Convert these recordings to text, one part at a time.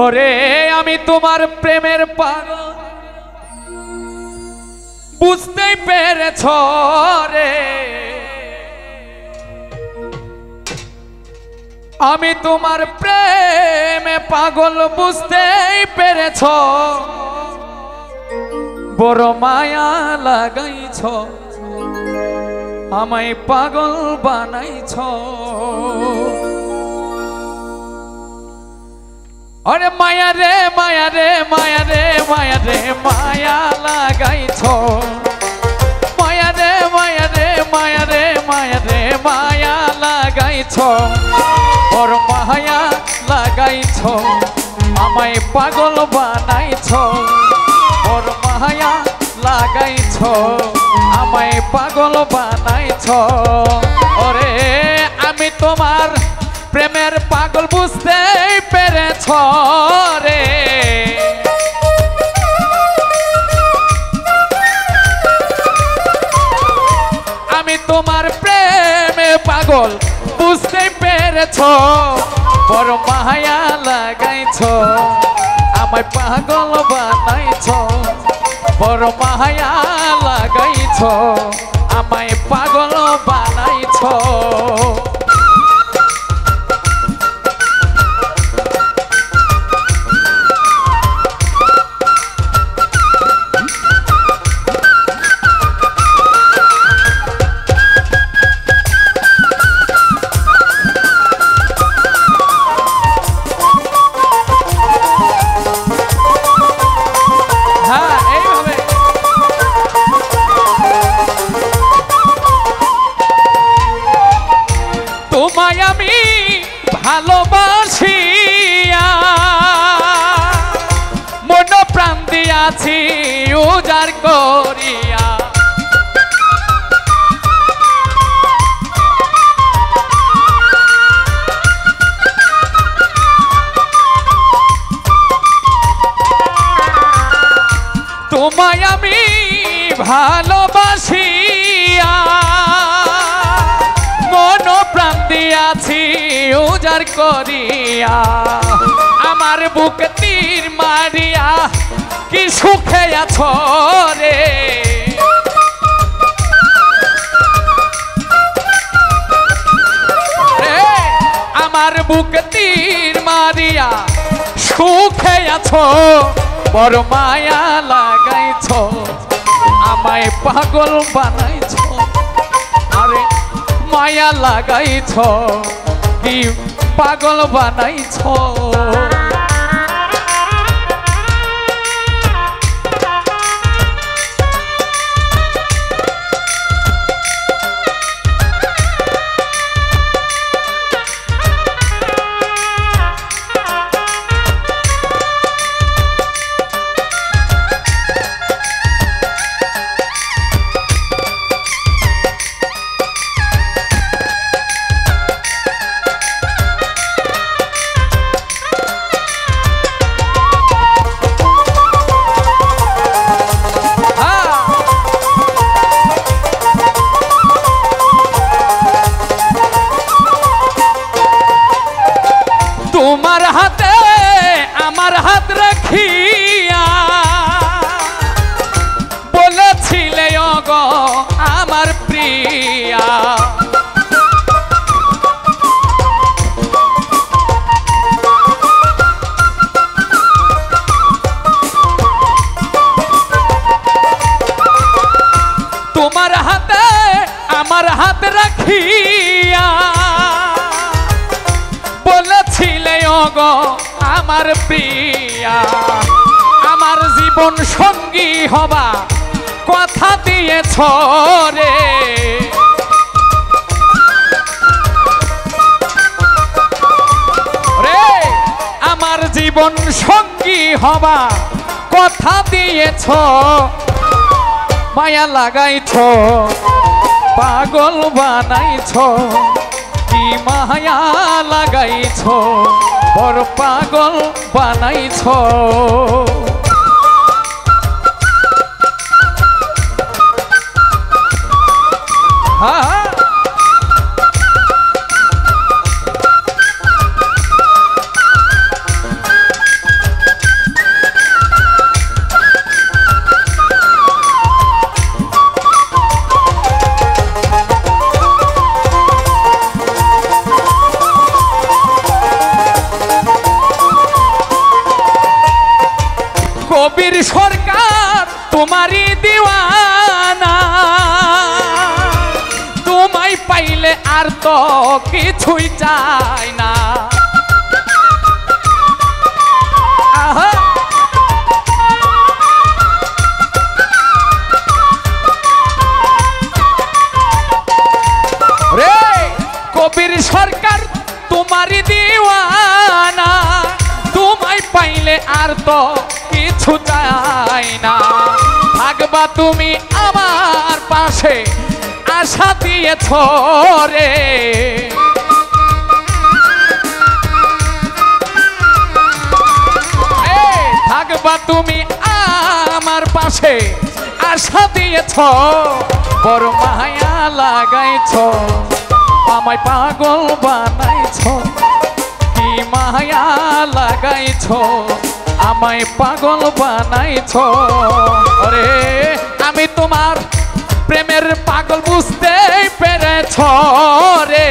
ওরে আমি তোমার প্রেমের পাগল বুঝতেই পেরেছ রে, আমি তোমার প্রেমে পাগল বুঝতেই পেরেছ, বড় মায়া লাগাইছ আমায় পাগল বানাইছ। আরে মায়া রে মায়া রে মায়া রে মায়া রে মায়া লাগাইছ, মায়া রে মায়া রে মায়া রে মায়া রে মায়া লাগাইছ, ওর মায়া লাগাইছ আমায় পাগল বানাইছ, ওর মায়া লাগাইছ আমায় পাগল বানাইছ। ওরে আমি তোমার প্রেমের পাগল বুঝতেই পেরেছ রে, আমি তোমার প্রেমে পাগল বুঝতেই পেরেছ, বড় মায়া লাগাইছ আমায় পাগল বানাইছ, বড় মায়া লাগাইছ আমায় পাগল বানাইছ। তোমায় আমি ভালোবাসিয়া মন প্রাণ দিয়াছি উজাড় করিয়া, তোমায় আমি ভালোবাসিয়া মন প্রাণ দিয়াছি উজাড় করিয়া, আমার বুক তীর মারিয়া কি সুখে আছো রে, আমার বুক তীর মারিয়া সুখে আছো, বড় মায়া লাগাইছ আমায় পাগল বানাইছ, আরে মায়া লাগাইছ কি পাগল বানাইছ। তোমার হাতে আমার হাত রাখিয়া বলেছিলে ওগো আমার প্রিয়া, তোমার হাতে আমার হাত রাখিয়া বলেছিলে ওগো আমার প্রিয়া, আমার জীবন সঙ্গী হবা কথা দিয়েছ রে, রে আমার জীবন সঙ্গী হবা কথা দিয়েছ, মায়া লাগাইছ পাগল বানাইছ, কি মায়া লাগাইছ বড় পাগল বানাইছ। হ্যাঁ কবির সরকার তোমারই দিওয়ানা, তোমায় পাইলে আর তো কিছুই চাই না। আহা রে কবির সরকার তোমারই দিওয়ানা, তোমায় পাইলে আর তো কিছু চাই না। থাকবা তুমি আমার পাশে আশা দিয়েছ রে, থাকবা তুমি আমার পাশে আশা দিয়েছ, বড় মায়া লাগাইছ, আমায় পাগল বানাইছ। কি মায়া লাগাইছ, আমায় পাগল বানাইছ। ওরে আমি তোমার প্রেমের পাগল বুঝতে পেরেছ রে।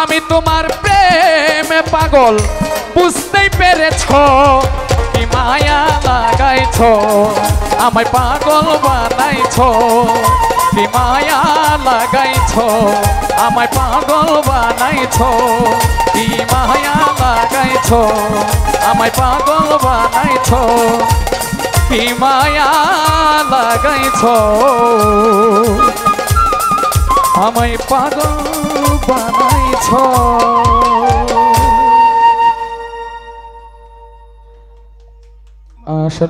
আমি তোমার প্রেমে পাগল বুঝতেই পেরেছ। কি মায়া লাগাইছ, আমায় পাগল বানাইছ। কি মায়া লাগাইছ, আমায় পাগল বানাইছ। কি মায়া লাগাইছ, আমায় পাগল বানাইছ। কি মায়া লাগাইছ, আমায় পাগল বানাইছ।